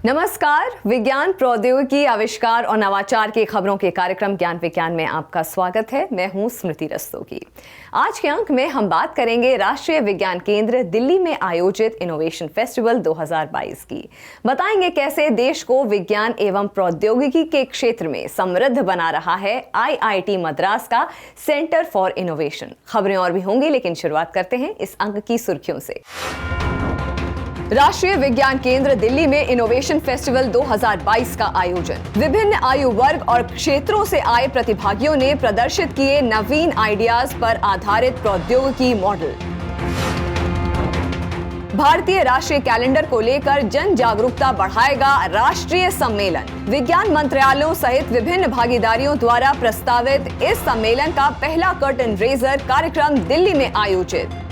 नमस्कार। विज्ञान, प्रौद्योगिकी, आविष्कार और नवाचार की खबरों के कार्यक्रम ज्ञान विज्ञान में आपका स्वागत है। मैं हूं स्मृति रस्तोगी। आज के अंक में हम बात करेंगे राष्ट्रीय विज्ञान केंद्र दिल्ली में आयोजित इनोवेशन फेस्टिवल 2022 की। बताएंगे कैसे देश को विज्ञान एवं प्रौद्योगिकी के क्षेत्र में समृद्ध बना रहा है IIT मद्रास का सेंटर फॉर इनोवेशन। खबरें और भी होंगी, लेकिन शुरुआत करते हैं इस अंक की सुर्खियों से। राष्ट्रीय विज्ञान केंद्र दिल्ली में इनोवेशन फेस्टिवल 2022 का आयोजन। विभिन्न आयु वर्ग और क्षेत्रों से आए प्रतिभागियों ने प्रदर्शित किए नवीन आइडियाज पर आधारित प्रौद्योगिकी मॉडल। भारतीय राष्ट्रीय कैलेंडर को लेकर जन जागरूकता बढ़ाएगा राष्ट्रीय सम्मेलन। विज्ञान मंत्रालयों सहित विभिन्न भागीदारियों द्वारा प्रस्तावित इस सम्मेलन का पहला कर्टन रेजर कार्यक्रम दिल्ली में आयोजित।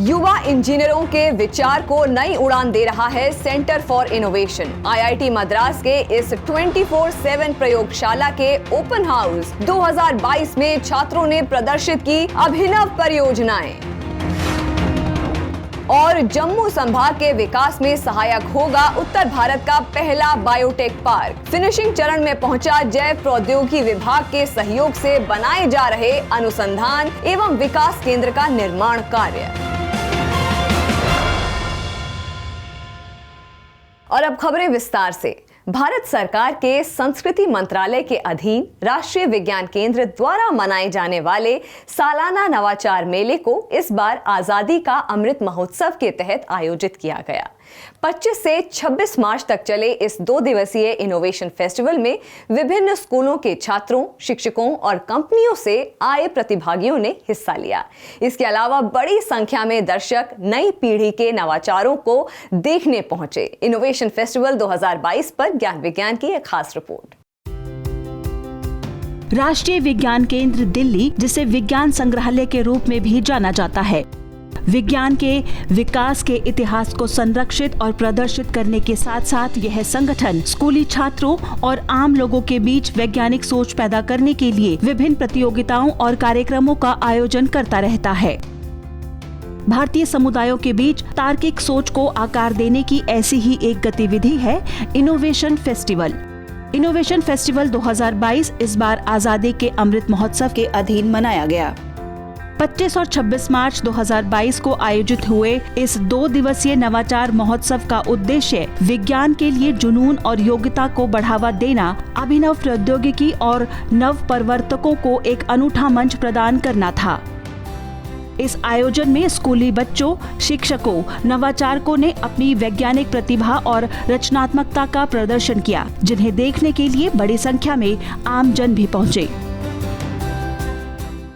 युवा इंजीनियरों के विचार को नई उड़ान दे रहा है centre for innovation. IIT Madras के इस 24/7 प्रयोगशाला के ओपन हाउस 2022 में छात्रों ने प्रदर्शित की अभिनव परियोजनाएं। और जम्मू संभाग के विकास में सहायक होगा उत्तर भारत का पहला बायोटेक पार्क। फिनिशिंग चरण में पहुंचा जैव प्रौद्योगिकी विभाग के सहयोग से बनाए जा रहे अनुसंधान एवं विकास केंद्र का निर्माण कार्य। और अब खबरें विस्तार से। भारत सरकार के संस्कृति मंत्रालय के अधीन राष्ट्रीय विज्ञान केंद्र द्वारा मनाए जाने वाले सालाना नवाचार मेले को इस बार आजादी का अमृत महोत्सव के तहत आयोजित किया गया। 25 से 26 मार्च तक चले इस 2 दिवसीय इनोवेशन फेस्टिवल में विभिन्न स्कूलों के छात्रों, शिक्षकों और कंपनियों से आए प्रतिभागियों ने हिस्सा लिया। इसके अलावा बड़ी संख्या में दर्शक नई पीढ़ी के नवाचारों को देखने पहुंचे। इनोवेशन फेस्टिवल 2022 पर ज्ञान विज्ञान की एक खास रिपोर्ट। राष्ट्रीय विज्ञान केंद्र दिल्ली, जिसे विज्ञान संग्रहालय के रूप में भी जाना जाता है, विज्ञान के विकास के इतिहास को संरक्षित और प्रदर्शित करने के साथ साथ यह संगठन स्कूली छात्रों और आम लोगों के बीच वैज्ञानिक सोच पैदा करने के लिए विभिन्न प्रतियोगिताओं और कार्यक्रमों का आयोजन करता रहता है। भारतीय समुदायों के बीच तार्किक सोच को आकार देने की ऐसी ही एक गतिविधि है इनोवेशन फेस्टिवल। इनोवेशन फेस्टिवल 2022 इस बार आजादी के अमृत महोत्सव के अधीन मनाया गया। 25 और 26 मार्च 2022 को आयोजित हुए इस 2 दिवसीय नवाचार महोत्सव का उद्देश्य विज्ञान के लिए जुनून और योग्यता को बढ़ावा देना, अभिनव प्रौद्योगिकी और नव प्रवर्तकों को एक अनूठा मंच प्रदान करना था। इस आयोजन में स्कूली बच्चों, शिक्षकों, नवाचारकों ने अपनी वैज्ञानिक प्रतिभा और रचनात्मकता का प्रदर्शन किया, जिन्हें देखने के लिए बड़ी संख्या में आम जन भी पहुंचे।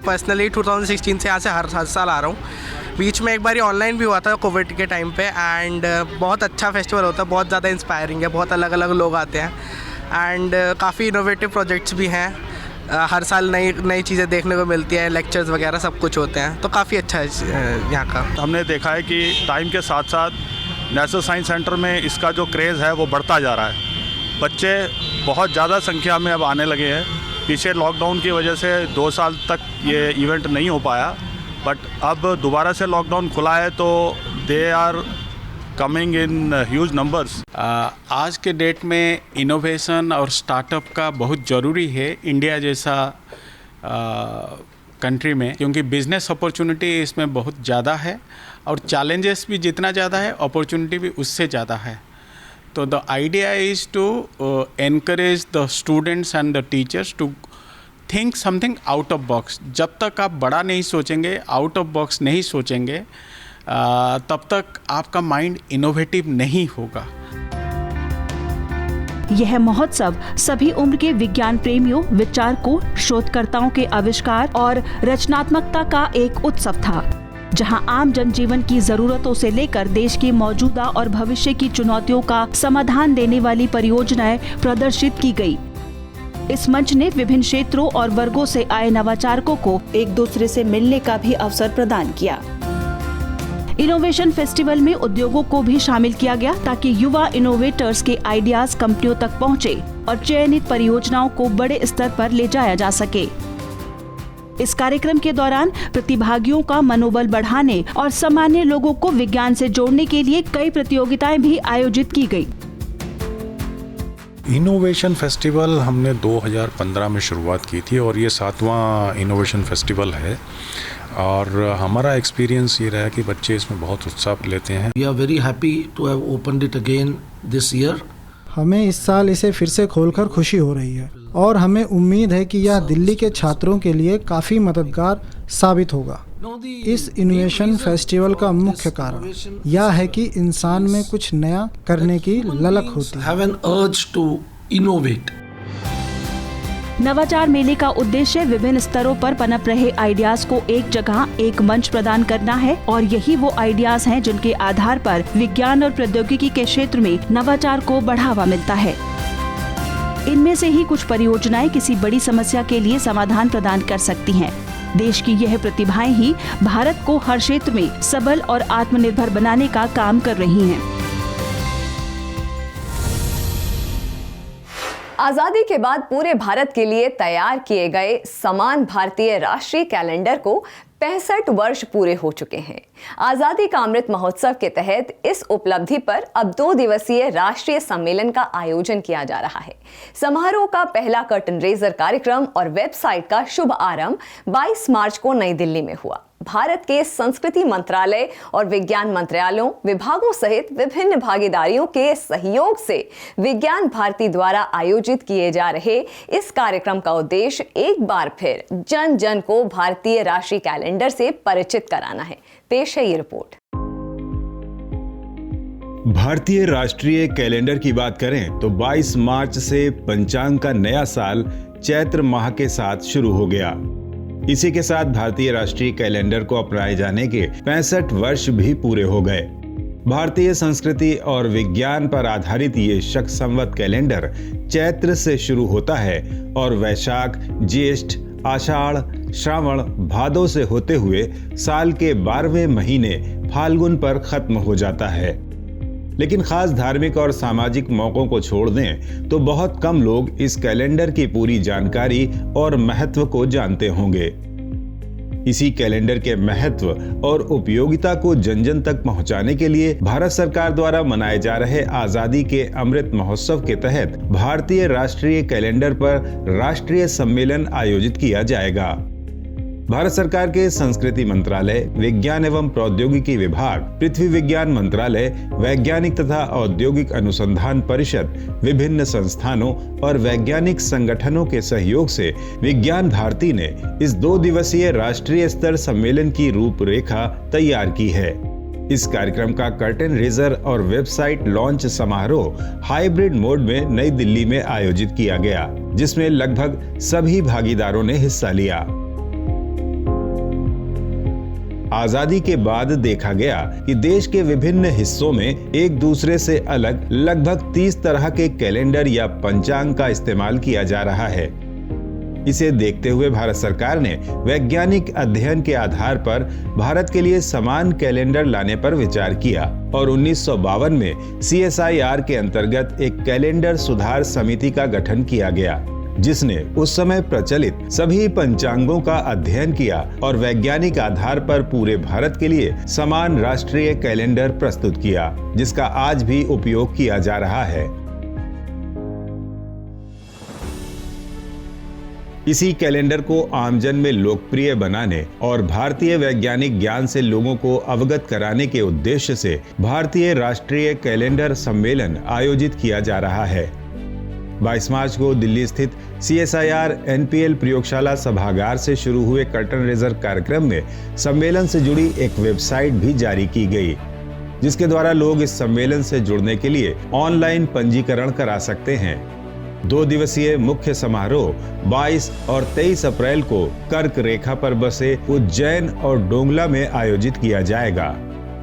पर्सनली 2016 से यहाँ से हर साल आ रहा हूँ। बीच में एक बार ऑनलाइन भी हुआ था कोविड के टाइम पे, एंड बहुत अच्छा फेस्टिवल होता है, बहुत ज़्यादा इंस्पायरिंग है, बहुत अलग अलग लोग आते हैं एंड काफ़ी इनोवेटिव प्रोजेक्ट्स भी हैं। हर साल नई चीज़ें देखने को मिलती है, लेक्चर्स वगैरह सब कुछ होते हैं, तो काफ़ी अच्छा है यहाँ का। हमने देखा है कि टाइम के साथ साथ नेशनल साइंस सेंटर में इसका जो क्रेज़ है वो बढ़ता जा रहा है। बच्चे बहुत ज़्यादा संख्या में अब आने लगे हैं। पीछे लॉकडाउन की वजह से 2 साल तक ये इवेंट नहीं हो पाया, बट अब दोबारा से लॉकडाउन खुला है तो they are coming in huge numbers. आज के डेट में इनोवेशन और स्टार्टअप का बहुत ज़रूरी है इंडिया जैसा कंट्री में, क्योंकि बिजनेस अपॉर्चुनिटी इसमें बहुत ज़्यादा है और चैलेंजेस भी जितना ज़्यादा है, अपॉर्चुनिटी भी उससे ज़्यादा है। तो the idea is to encourage the students and the teachers to think something out of box. जब तक आप बड़ा नहीं सोचेंगे, आउट ऑफ बॉक्स नहीं सोचेंगे, तब तक आपका माइंड इनोवेटिव नहीं होगा। यह महोत्सव सभी उम्र के विज्ञान प्रेमियों, विचारकों, शोधकर्ताओं के आविष्कार और रचनात्मकता का एक उत्सव था, जहां आम जनजीवन की जरूरतों से लेकर देश की मौजूदा और भविष्य की चुनौतियों का समाधान देने वाली परियोजनाएं प्रदर्शित की गई। इस मंच ने विभिन्न क्षेत्रों और वर्गों से आए नवाचारकों को एक दूसरे से मिलने का भी अवसर प्रदान किया। इनोवेशन फेस्टिवल में उद्योगों को भी शामिल किया गया, ताकि युवा इनोवेटर्स के आइडियाज कंपनियों तक पहुंचे और चयनित परियोजनाओं को बड़े स्तर पर ले जाया जा सके। इस कार्यक्रम के दौरान प्रतिभागियों का मनोबल बढ़ाने और सामान्य लोगों को विज्ञान से जोड़ने के लिए कई प्रतियोगिताएं भी आयोजित की गई। इनोवेशन फेस्टिवल हमने 2015 में शुरुआत की थी और ये 7वां इनोवेशन फेस्टिवल है और हमारा एक्सपीरियंस ये रहा कि बच्चे इसमें बहुत उत्साह लेते हैं। We are very happy to have opened it again this year. हमें इस साल इसे फिर से खोलकर खुशी हो रही है और हमें उम्मीद है कि यह दिल्ली के छात्रों के लिए काफ़ी मददगार साबित होगा। इस इनोवेशन फेस्टिवल का मुख्य कारण यह है कि इंसान में कुछ नया करने की ललक होती है। Have an urge to innovate. नवाचार मेले का उद्देश्य विभिन्न स्तरों पर पनप रहे आइडियाज को एक जगह, एक मंच प्रदान करना है और यही वो आइडियाज हैं जिनके आधार पर विज्ञान और प्रौद्योगिकी के क्षेत्र में नवाचार को बढ़ावा मिलता है। इनमें से ही कुछ परियोजनाएं किसी बड़ी समस्या के लिए समाधान प्रदान कर सकती हैं। देश की यह प्रतिभाएं ही भारत को हर क्षेत्र में सबल और आत्मनिर्भर बनाने का काम कर रही हैं। आजादी के बाद पूरे भारत के लिए तैयार किए गए समान भारतीय राष्ट्रीय कैलेंडर को 65 वर्ष पूरे हो चुके हैं। आजादी का अमृत महोत्सव के तहत इस उपलब्धि पर अब 2 दिवसीय राष्ट्रीय सम्मेलन का आयोजन किया जा रहा है। समारोह का पहला कर्टन रेजर कार्यक्रम और वेबसाइट का शुभ आरंभ 22 मार्च को नई दिल्ली में हुआ। भारत के संस्कृति मंत्रालय और विज्ञान मंत्रालयों, विभागों सहित विभिन्न भागीदारियों के सहयोग से विज्ञान भारती द्वारा आयोजित किए जा रहे इस कार्यक्रम का उद्देश्य एक बार फिर जन जन को भारतीय राष्ट्रीय कैलेंडर से परिचित कराना है। पेश है ये रिपोर्ट। भारतीय राष्ट्रीय कैलेंडर की बात करें तो 22 मार्च से पंचांग का नया साल चैत्र माह के साथ शुरू हो गया। इसी के साथ भारतीय राष्ट्रीय कैलेंडर को अपनाए जाने के 65 वर्ष भी पूरे हो गए। भारतीय संस्कृति और विज्ञान पर आधारित ये शक संवत कैलेंडर चैत्र से शुरू होता है और वैशाख, ज्येष्ठ, आषाढ़, श्रावण, भादो से होते हुए साल के 12वें महीने फाल्गुन पर खत्म हो जाता है। लेकिन खास धार्मिक और सामाजिक मौकों को छोड़ दें तो बहुत कम लोग इस कैलेंडर की पूरी जानकारी और महत्व को जानते होंगे। इसी कैलेंडर के महत्व और उपयोगिता को जन जन तक पहुंचाने के लिए भारत सरकार द्वारा मनाए जा रहे आजादी के अमृत महोत्सव के तहत भारतीय राष्ट्रीय कैलेंडर पर राष्ट्रीय सम्मेलन आयोजित किया जाएगा। भारत सरकार के संस्कृति मंत्रालय, विज्ञान एवं प्रौद्योगिकी विभाग, पृथ्वी विज्ञान मंत्रालय, वैज्ञानिक तथा औद्योगिक अनुसंधान परिषद, विभिन्न संस्थानों और वैज्ञानिक संगठनों के सहयोग से विज्ञान भारती ने इस 2 दिवसीय राष्ट्रीय स्तर सम्मेलन की रूपरेखा तैयार की है। इस कार्यक्रम का कर्टन रेजर और वेबसाइट लॉन्च समारोह हाइब्रिड मोड में नई दिल्ली में आयोजित किया गया, जिसमें लगभग सभी भागीदारों ने हिस्सा लिया। आजादी के बाद देखा गया कि देश के विभिन्न हिस्सों में एक दूसरे से अलग लगभग 30 तरह के कैलेंडर या पंचांग का इस्तेमाल किया जा रहा है। इसे देखते हुए भारत सरकार ने वैज्ञानिक अध्ययन के आधार पर भारत के लिए समान कैलेंडर लाने पर विचार किया और 1952 में CSIR के अंतर्गत एक कैलेंडर सुधार समिति का गठन किया गया, जिसने उस समय प्रचलित सभी पंचांगों का अध्ययन किया और वैज्ञानिक आधार पर पूरे भारत के लिए समान राष्ट्रीय कैलेंडर प्रस्तुत किया, जिसका आज भी उपयोग किया जा रहा है। इसी कैलेंडर को आमजन में लोकप्रिय बनाने और भारतीय वैज्ञानिक ज्ञान से लोगों को अवगत कराने के उद्देश्य से भारतीय राष्ट्रीय कैलेंडर सम्मेलन आयोजित किया जा रहा है। 22 मार्च को दिल्ली स्थित CSIR NPL प्रयोगशाला सभागार से शुरू हुए कर्टन रेजर कार्यक्रम में सम्मेलन से जुड़ी एक वेबसाइट भी जारी की गई, जिसके द्वारा लोग इस सम्मेलन से जुड़ने के लिए ऑनलाइन पंजीकरण करा सकते हैं। 2 दिवसीय मुख्य समारोह 22 और 23 अप्रैल को कर्क रेखा पर बसे उज्जैन और डोंगला में आयोजित किया जाएगा,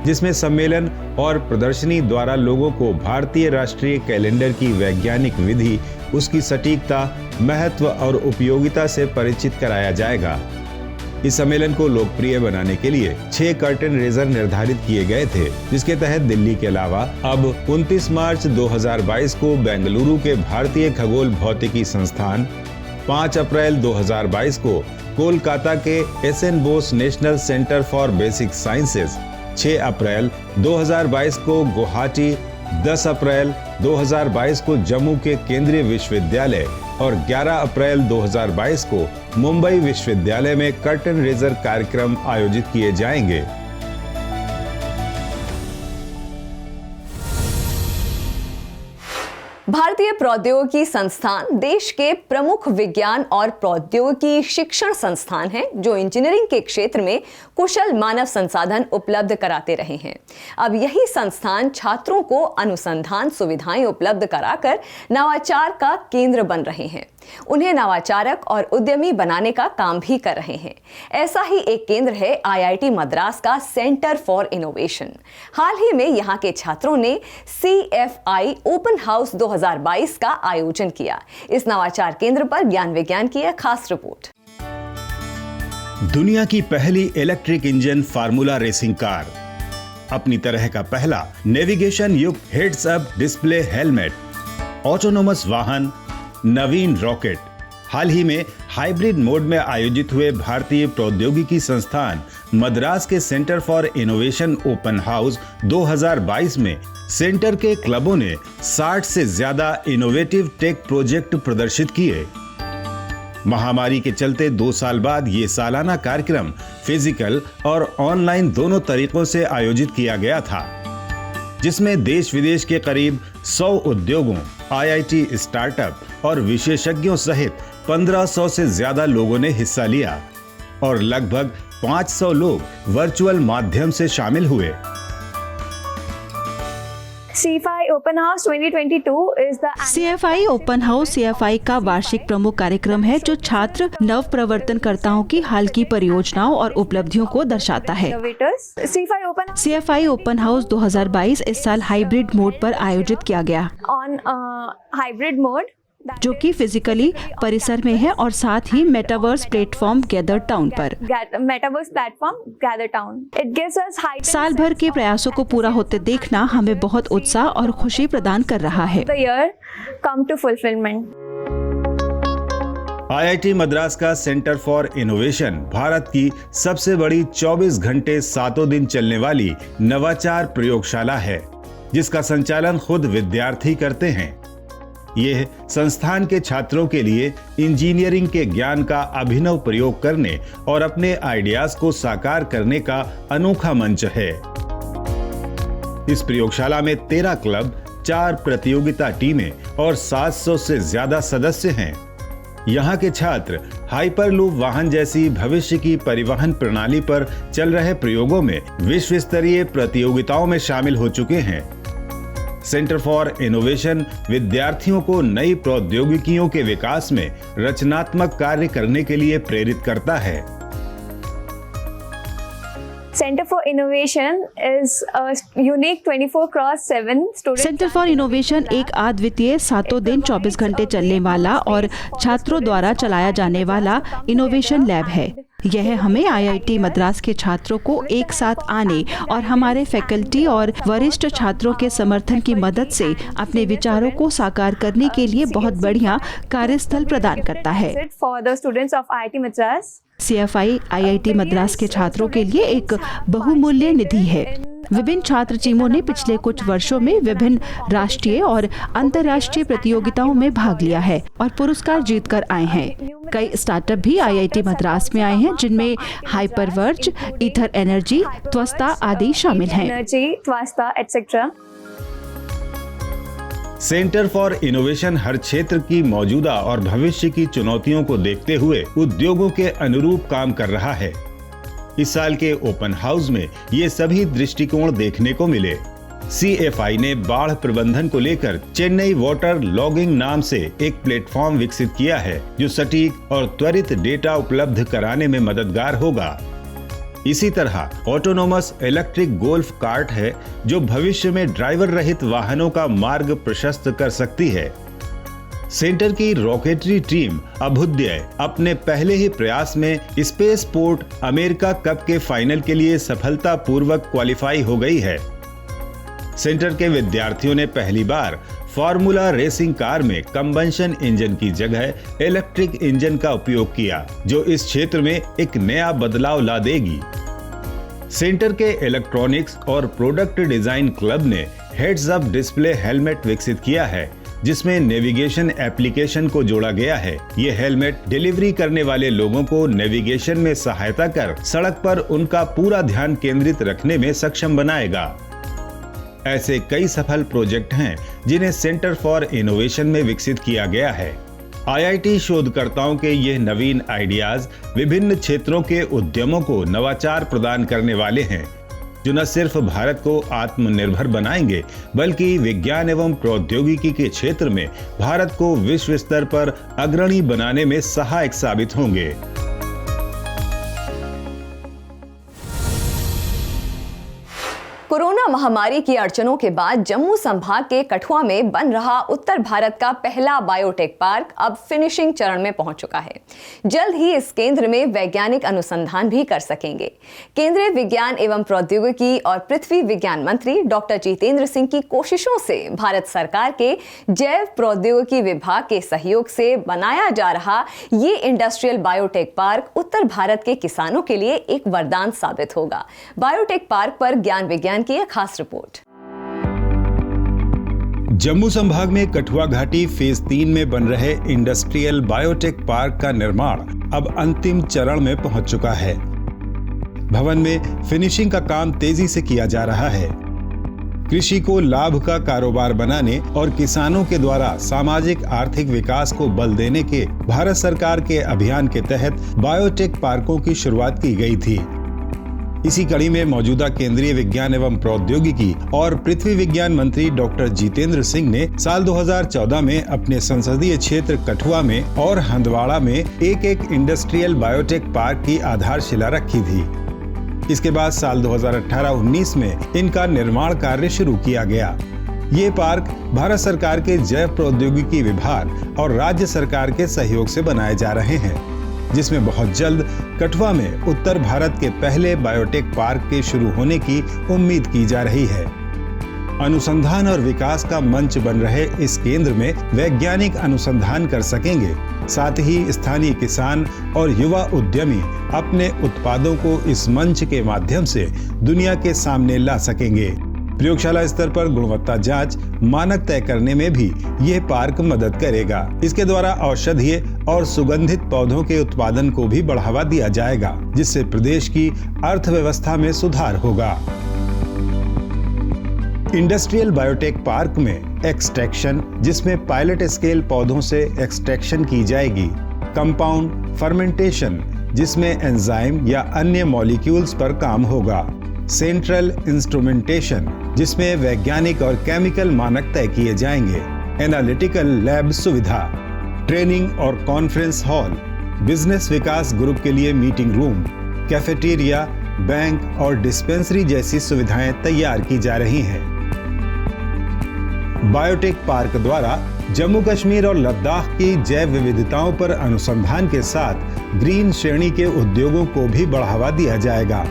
जिसमें सम्मेलन और प्रदर्शनी द्वारा लोगों को भारतीय राष्ट्रीय कैलेंडर की वैज्ञानिक विधि, उसकी सटीकता, महत्व और उपयोगिता से परिचित कराया जाएगा। इस सम्मेलन को लोकप्रिय बनाने के लिए 6 कर्टन रेजर निर्धारित किए गए थे, जिसके तहत दिल्ली के अलावा अब 29 मार्च 2022 को बेंगलुरु के भारतीय खगोल भौतिकी संस्थान, 5 अप्रैल 2022 को कोलकाता के S N Bose National Centre for Basic Sciences 6 April 2022 को गुवाहाटी, 10 अप्रैल 2022 को जम्मू के केंद्रीय विश्वविद्यालय और 11 अप्रैल 2022 को मुंबई विश्वविद्यालय में कर्टन रेजर कार्यक्रम आयोजित किए जाएंगे। भारतीय प्रौद्योगिकी संस्थान देश के प्रमुख विज्ञान और प्रौद्योगिकी शिक्षण संस्थान हैं जो इंजीनियरिंग के क्षेत्र में कुशल मानव संसाधन उपलब्ध कराते रहे हैं। अब यही संस्थान छात्रों को अनुसंधान सुविधाएं उपलब्ध कराकर नवाचार का केंद्र बन रहे हैं, उन्हें नवाचारक और उद्यमी बनाने का काम भी कर रहे हैं। ऐसा ही एक केंद्र है IIT मद्रास का सेंटर फॉर इनोवेशन। हाल ही में यहाँ के छात्रों ने CFI ओपन हाउस 2022 का आयोजन किया। इस नवाचार केंद्र पर ज्ञान विज्ञान की एक खास रिपोर्ट। दुनिया की पहली electric engine formula racing car, अपनी तरह का पहला नेविगेशन युक्त heads up display helmet, autonomous वाहन, नवीन रॉकेट। हाल ही में हाइब्रिड मोड में आयोजित हुए भारतीय प्रौद्योगिकी संस्थान मद्रास के centre for innovation open house 2022 में सेंटर के क्लबों ने 60 से ज्यादा इनोवेटिव टेक प्रोजेक्ट प्रदर्शित किए। महामारी के चलते 2 साल बाद ये सालाना कार्यक्रम फिजिकल और ऑनलाइन दोनों तरीकों से आयोजित किया गया था, जिसमें देश विदेश के करीब 100 उद्योगों, IIT स्टार्टअप और विशेषज्ञों सहित 1500 से ज्यादा लोगों ने हिस्सा लिया और लगभग 500 लोग वर्चुअल माध्यम से शामिल हुए। CFI Open House 2022 is the CFI open house CFI का वार्षिक प्रमुख कार्यक्रम है जो छात्र नव प्रवर्तनकर्ताओं की हाल की परियोजनाओं और उपलब्धियों को दर्शाता है। CFI ओपन हाउस 2022 इस साल हाइब्रिड मोड पर आयोजित किया गया, हाइब्रिड मोड जो कि फिजिकली परिसर में है और साथ ही मेटावर्स प्लेटफॉर्म गैदर टाउन पर। साल भर के प्रयासों को पूरा होते देखना हमें बहुत उत्साह और खुशी प्रदान कर रहा है। IIT मद्रास का सेंटर फॉर इनोवेशन भारत की सबसे बड़ी 24 घंटे 7 दिन चलने वाली नवाचार प्रयोगशाला है, जिसका संचालन खुद विद्यार्थी करते हैं। यह संस्थान के छात्रों के लिए इंजीनियरिंग के ज्ञान का अभिनव प्रयोग करने और अपने आइडियाज को साकार करने का अनोखा मंच है। इस प्रयोगशाला में 13 क्लब, 4 प्रतियोगिता टीमें और 700 से ज्यादा सदस्य हैं। यहाँ के छात्र हाइपरलूप वाहन जैसी भविष्य की परिवहन प्रणाली पर चल रहे प्रयोगों में विश्व स्तरीय प्रतियोगिताओं में शामिल हो चुके हैं। सेंटर फॉर इनोवेशन विद्यार्थियों को नई प्रौद्योगिकियों के विकास में रचनात्मक कार्य करने के लिए प्रेरित करता है। Center for Innovation is a unique 24x7 student. Centre for innovation एक अद्वितीय 7 दिन 24 घंटे चलने वाला और छात्रों द्वारा चलाया जाने वाला इनोवेशन लैब है। यह हमें IIT मद्रास के छात्रों को एक साथ आने और हमारे फैकल्टी और वरिष्ठ छात्रों के समर्थन की मदद से अपने विचारों को साकार करने के लिए बहुत बढ़िया कार्यस्थल प्रदान करता है। For the students of IIT Madras. CFI IIT Madras के छात्रों के लिए एक बहुमूल्य निधि है। विभिन्न छात्र टीमों ने पिछले कुछ वर्षों में विभिन्न राष्ट्रीय और अंतर्राष्ट्रीय प्रतियोगिताओं में भाग लिया है और पुरस्कार जीतकर आए हैं। कई स्टार्टअप भी IIT मद्रास में आए हैं, जिनमें हाइपरवर्ज, ईथर एनर्जी, त्वस्ता आदि शामिल हैं। सेंटर फॉर इनोवेशन हर क्षेत्र की मौजूदा और भविष्य की चुनौतियों को देखते हुए उद्योगों के अनुरूप काम कर रहा है। इस साल के ओपन हाउस में ये सभी दृष्टिकोण देखने को मिले। CFI ने बाढ़ प्रबंधन को लेकर चेन्नई वाटर लॉगिंग नाम से एक प्लेटफॉर्म विकसित किया है, जो सटीक और त्वरित डेटा उपलब्ध कराने में मददगार होगा। इसी तरह ऑटोनोमस इलेक्ट्रिक गोल्फ कार्ट है, जो भविष्य में ड्राइवर रहित वाहनों का मार्ग प्रशस्त कर सकती है। सेंटर की रॉकेटरी टीम अभ्युदय अपने पहले ही प्रयास में स्पेस पोर्ट अमेरिका कप के फाइनल के लिए सफलतापूर्वक क्वालिफाई हो गई है। सेंटर के विद्यार्थियों ने पहली बार फार्मूला रेसिंग कार में कंबंशन इंजन की जगह इलेक्ट्रिक इंजन का उपयोग किया, जो इस क्षेत्र में एक नया बदलाव ला देगी। सेंटर के इलेक्ट्रॉनिक्स और प्रोडक्ट डिजाइन क्लब ने हेड्स अप डिस्प्ले हेलमेट विकसित किया है, जिसमें नेविगेशन एप्लीकेशन को जोड़ा गया है। ये हेलमेट डिलीवरी करने वाले लोगों को नेविगेशन में सहायता कर सड़क पर उनका पूरा ध्यान केंद्रित रखने में सक्षम बनाएगा। ऐसे कई सफल प्रोजेक्ट हैं जिन्हें सेंटर फॉर इनोवेशन में विकसित किया गया है। आईआईटी शोधकर्ताओं के ये नवीन आइडियाज विभिन्न क्षेत्रों के उद्यमों को नवाचार प्रदान करने वाले हैं, जो न सिर्फ भारत को आत्मनिर्भर बनाएंगे, बल्कि विज्ञान एवं प्रौद्योगिकी के क्षेत्र में भारत को विश्व स्तर पर अग्रणी बनाने में सहायक साबित होंगे। कोरोना महामारी की अड़चनों के बाद जम्मू संभाग के कठुआ में बन रहा उत्तर भारत का पहला बायोटेक पार्क अब फिनिशिंग चरण में पहुंच चुका है। जल्द ही इस केंद्र में वैज्ञानिक अनुसंधान भी कर सकेंगे। केंद्रीय विज्ञान एवं प्रौद्योगिकी और पृथ्वी विज्ञान मंत्री डॉक्टर जितेंद्र सिंह की कोशिशों से भारत सरकार के जैव प्रौद्योगिकी विभाग के सहयोग से बनाया जा रहा ये इंडस्ट्रियल बायोटेक पार्क उत्तर भारत के किसानों के लिए एक वरदान साबित होगा। बायोटेक पार्क पर ज्ञान विज्ञान की एक खास रिपोर्ट। जम्मू संभाग में कठुआ घाटी फेज 3 में बन रहे इंडस्ट्रियल बायोटेक पार्क का निर्माण अब अंतिम चरण में पहुंच चुका है। भवन में फिनिशिंग का काम तेजी से किया जा रहा है। कृषि को लाभ का कारोबार बनाने और किसानों के द्वारा सामाजिक आर्थिक विकास को बल देने के भारत सरकार के अभियान के तहत बायोटेक पार्कों की शुरुआत की गई थी। इसी कड़ी में मौजूदा केंद्रीय विज्ञान एवं प्रौद्योगिकी और पृथ्वी विज्ञान मंत्री डॉक्टर जितेंद्र सिंह ने साल 2014 में अपने संसदीय क्षेत्र कठुआ में और हंदवाड़ा में एक इंडस्ट्रियल बायोटेक पार्क की आधारशिला रखी थी। इसके बाद साल 2018-19 में इनका निर्माण कार्य शुरू किया गया। ये पार्क भारत सरकार के जैव प्रौद्योगिकी विभाग और राज्य सरकार के सहयोग से बनाए जा रहे हैं, जिसमें बहुत जल्द कठुआ में उत्तर भारत के पहले बायोटेक पार्क के शुरू होने की उम्मीद की जा रही है। अनुसंधान और विकास का मंच बन रहे इस केंद्र में वैज्ञानिक अनुसंधान कर सकेंगे। साथ ही स्थानीय किसान और युवा उद्यमी अपने उत्पादों को इस मंच के माध्यम से दुनिया के सामने ला सकेंगे। प्रयोगशाला स्तर पर गुणवत्ता जांच मानक तय करने में भी यह पार्क मदद करेगा। इसके द्वारा औषधीय और सुगंधित पौधों के उत्पादन को भी बढ़ावा दिया जाएगा, जिससे प्रदेश की अर्थव्यवस्था में सुधार होगा। इंडस्ट्रियल बायोटेक पार्क में एक्सट्रैक्शन, जिसमें पायलट स्केल पौधों से एक्सट्रैक्शन की जाएगी, कंपाउंड फर्मेंटेशन, जिसमें एंजाइम या अन्य मॉलिक्यूल्स पर काम होगा, सेंट्रल इंस्ट्रूमेंटेशन, जिसमें वैज्ञानिक और केमिकल मानक तय किए जाएंगे, एनालिटिकल लैब सुविधा, ट्रेनिंग और कॉन्फ्रेंस हॉल, बिजनेस विकास ग्रुप के लिए मीटिंग रूम, कैफेटेरिया, बैंक और डिस्पेंसरी जैसी सुविधाएं तैयार की जा रही हैं। बायोटेक पार्क द्वारा जम्मू कश्मीर और लद्दाख की जैव विविधताओं पर अनुसंधान के साथ ग्रीन श्रेणी के उद्योगों को भी बढ़ावा दिया जाएगा।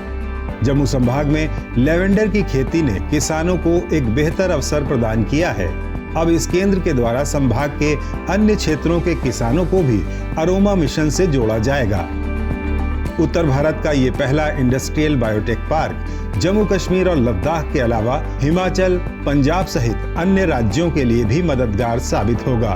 जम्मू संभाग में लेवेंडर की खेती ने किसानों को एक बेहतर अवसर प्रदान किया है। अब इस केंद्र के द्वारा संभाग के अन्य क्षेत्रों के किसानों को भी अरोमा मिशन से जोड़ा जाएगा। उत्तर भारत का ये पहला industrial biotech park Jammu Kashmir और लद्दाख के अलावा हिमाचल, पंजाब सहित अन्य राज्यों के लिए भी मददगार साबित होगा।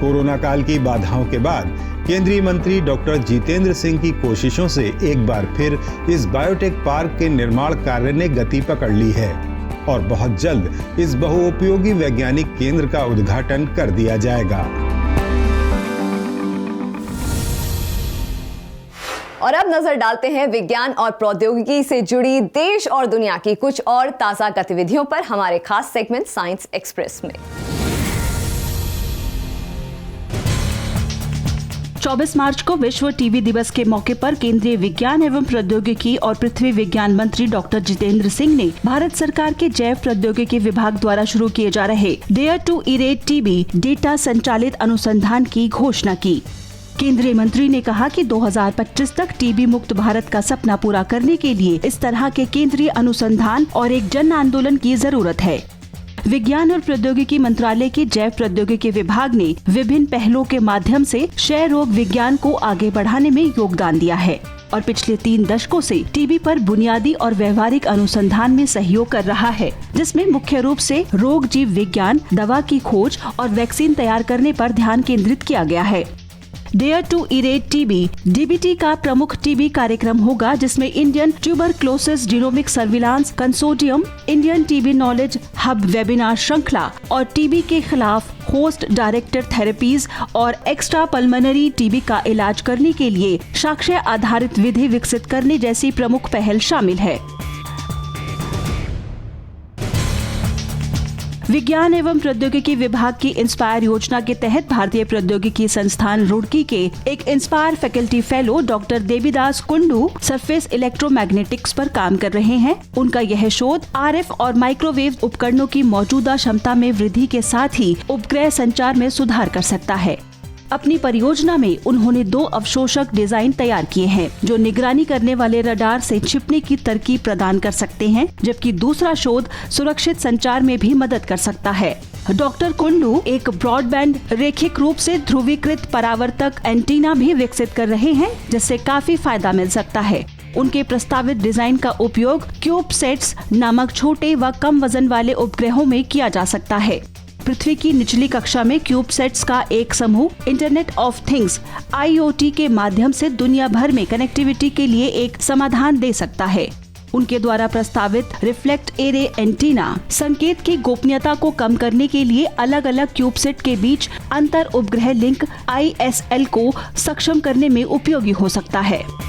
कोरोना काल की बाधाओं के बाद केंद्रीय मंत्री डॉक्टर जितेंद्र सिंह की कोशिशों से एक बार फिर इस बायोटेक पार्क के निर्माण कार्य ने गति पकड़ ली है और बहुत जल्द इस बहुउपयोगी वैज्ञानिक केंद्र का उद्घाटन कर दिया जाएगा। और अब नजर डालते हैं विज्ञान और प्रौद्योगिकी से जुड़ी देश और दुनिया की कुछ और ताजा गतिविधियों पर हमारे खास सेगमेंट साइंस एक्सप्रेस में। 24 मार्च को विश्व टीबी दिवस के मौके पर केंद्रीय विज्ञान एवं प्रौद्योगिकी और पृथ्वी विज्ञान मंत्री डॉक्टर जितेंद्र सिंह ने भारत सरकार के जैव प्रौद्योगिकी विभाग द्वारा शुरू किए जा रहे डेयर टू इरेड टीबी डेटा संचालित अनुसंधान की घोषणा की। केंद्रीय मंत्री ने कहा कि 2025 तक टीबी मुक्त भारत का सपना पूरा करने के लिए इस तरह के केंद्रीय अनुसंधान और एक जन आंदोलन की जरूरत है। विज्ञान और प्रौद्योगिकी मंत्रालय के जैव प्रौद्योगिकी विभाग ने विभिन्न पहलों के माध्यम से क्षय रोग विज्ञान को आगे बढ़ाने में योगदान दिया है और पिछले 3 दशकों से टीबी पर बुनियादी और व्यवहारिक अनुसंधान में सहयोग कर रहा है, जिसमें मुख्य रूप से रोग जीव विज्ञान, दवा की खोज और वैक्सीन तैयार करने पर ध्यान केंद्रित किया गया है। डेयर टू इरेड टीबी डीबीटी का प्रमुख टीबी कार्यक्रम होगा, जिसमें Indian tuberculosis genomic surveillance consortium, Indian TB knowledge hub webinar श्रृंखला और टीबी के खिलाफ होस्ट डायरेक्टेड थेरेपीज और एक्स्ट्रा पल्मोनरी टीबी का इलाज करने के लिए साक्ष्य आधारित विधि विकसित करने जैसी प्रमुख पहल शामिल है। विज्ञान एवं प्रौद्योगिकी विभाग की इंस्पायर योजना के तहत भारतीय प्रौद्योगिकी संस्थान रुड़की के एक inspire faculty fellow doctor Devidas Kundu surface electromagnetics पर काम कर रहे हैं। उनका यह शोध आरएफ और माइक्रोवेव उपकरणों की मौजूदा क्षमता में वृद्धि के साथ ही उपग्रह संचार में सुधार कर सकता है। अपनी परियोजना में उन्होंने 2 अवशोषक डिजाइन तैयार किए हैं, जो निगरानी करने वाले रडार से छिपने की तरकीब प्रदान कर सकते हैं, जबकि दूसरा शोध सुरक्षित संचार में भी मदद कर सकता है। डॉक्टर कुंडू एक ब्रॉडबैंड रेखिक रूप से ध्रुवीकृत परावर्तक एंटीना भी विकसित कर रहे हैं, जिससे काफी फायदा मिल सकता है। उनके प्रस्तावित डिजाइन का उपयोग क्यूबसेट्स नामक छोटे व कम वजन वाले उपग्रहों में किया जा सकता है। पृथ्वी की निचली कक्षा में क्यूबसेट्स का एक समूह इंटरनेट ऑफ थिंग्स IoT के माध्यम से दुनिया भर में कनेक्टिविटी के लिए एक समाधान दे सकता है। उनके द्वारा प्रस्तावित रिफ्लेक्ट एरे एंटीना संकेत की गोपनीयता को कम करने के लिए अलग अलग क्यूबसेट के बीच अंतर उपग्रह लिंक ISL को सक्षम करने में उपयोगी हो सकता है।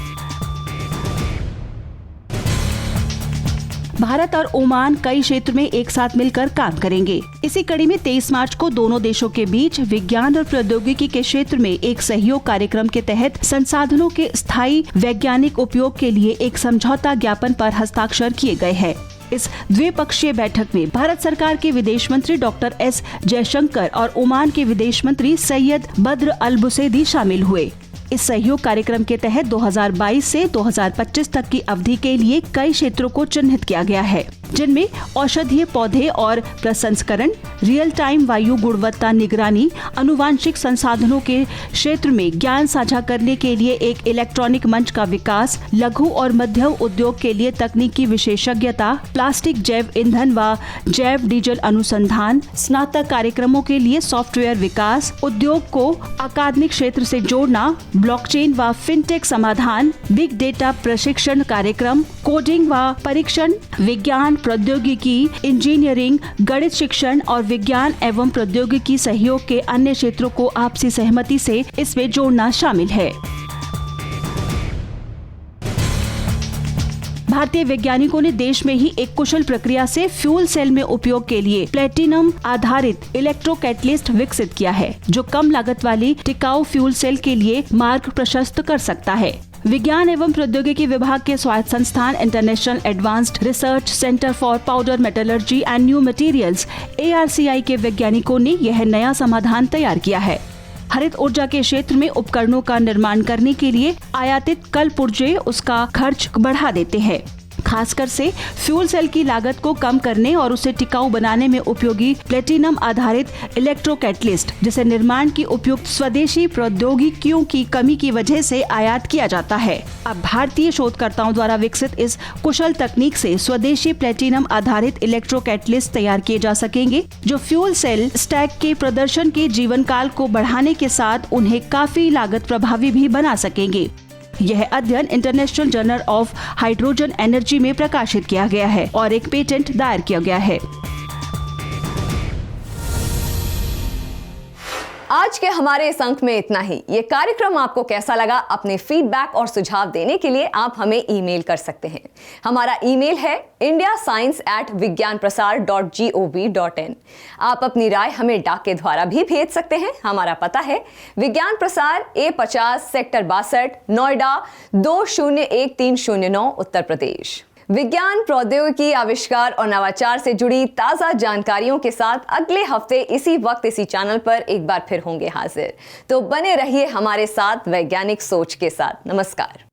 भारत और ओमान कई क्षेत्र में एक साथ मिलकर काम करेंगे। इसी कड़ी में 23 मार्च को दोनों देशों के बीच विज्ञान और प्रौद्योगिकी के क्षेत्र में एक सहयोग कार्यक्रम के तहत संसाधनों के स्थायी वैज्ञानिक उपयोग के लिए एक समझौता ज्ञापन पर हस्ताक्षर किए गए हैं। इस द्विपक्षीय बैठक में भारत सरकार के विदेश मंत्री डॉक्टर S जयशंकर और ओमान के विदेश मंत्री सैयद बद्र अल बुसैदी शामिल हुए। इस सहयोग कार्यक्रम के तहत 2022 से 2025 तक की अवधि के लिए कई क्षेत्रों को चिन्हित किया गया है, जिनमें औषधीय पौधे और प्रसंस्करण, रियल टाइम वायु गुणवत्ता निगरानी, अनुवांशिक संसाधनों के क्षेत्र में ज्ञान साझा करने के लिए एक इलेक्ट्रॉनिक मंच का विकास, लघु और मध्यम उद्योग के लिए तकनीकी विशेषज्ञता, प्लास्टिक जैव ईंधन व जैव डीजल अनुसंधान, स्नातक कार्यक्रमों के लिए सॉफ्टवेयर विकास, उद्योग को अकादमिक क्षेत्र से जोड़ना, ब्लॉकचेन व फिनटेक समाधान, बिग डेटा प्रशिक्षण कार्यक्रम, कोडिंग व परीक्षण, विज्ञान प्रौद्योगिकी, इंजीनियरिंग, गणित शिक्षण और विज्ञान एवं प्रौद्योगिकी सहयोग के अन्य क्षेत्रों को आपसी सहमति से इसमें जोड़ना शामिल है। भारतीय वैज्ञानिकों ने देश में ही एक कुशल प्रक्रिया से फ्यूल सेल में उपयोग के लिए प्लेटिनम आधारित इलेक्ट्रोकैटलिस्ट विकसित किया है, जो कम लागत वाली टिकाऊ फ्यूल सेल के लिए मार्ग प्रशस्त कर सकता है। विज्ञान एवं प्रौद्योगिकी विभाग के स्वायत्त संस्थान international advanced research centre for powder metallurgy and new materials ARCI के वैज्ञानिकों ने यह नया समाधान तैयार किया है। हरित ऊर्जा के क्षेत्र में उपकरणों का निर्माण करने के लिए आयातित कल पुर्जे उसका खर्च बढ़ा देते हैं। खासकर से फ्यूल सेल की लागत को कम करने और उसे टिकाऊ बनाने में उपयोगी प्लेटिनम आधारित इलेक्ट्रोकैटलिस्ट, जिसे निर्माण की उपयुक्त स्वदेशी प्रौद्योगिकियों की कमी की वजह से आयात किया जाता है। अब भारतीय शोधकर्ताओं द्वारा विकसित इस कुशल तकनीक से स्वदेशी प्लेटिनम आधारित इलेक्ट्रोकैटलिस्ट तैयार किए जा सकेंगे, जो फ्यूल सेल स्टैक के प्रदर्शन के जीवन काल को बढ़ाने के साथ उन्हें काफी लागत प्रभावी भी बना सकेंगे। यह अध्ययन international journal of hydrogen energy में प्रकाशित किया गया है और एक पेटेंट दायर किया गया है। आज के हमारे इस अंक में इतना ही। ये कार्यक्रम आपको कैसा लगा, अपने फीडबैक और सुझाव देने के लिए आप हमें ईमेल कर सकते हैं। हमारा ईमेल है indiascience@vigyanprasar.gov.in। आप अपनी राय हमें डाक के द्वारा भी भेज सकते हैं। हमारा पता है विज्ञान प्रसार A50 सेक्टर 62 नोएडा 201309 उत्तर प्रदेश। विज्ञान, प्रौद्योगिकी, आविष्कार और नवाचार से जुड़ी ताज़ा जानकारियों के साथ अगले हफ्ते इसी वक्त इसी चैनल पर एक बार फिर होंगे हाजिर। तो बने रहिए हमारे साथ वैज्ञानिक सोच के साथ। नमस्कार।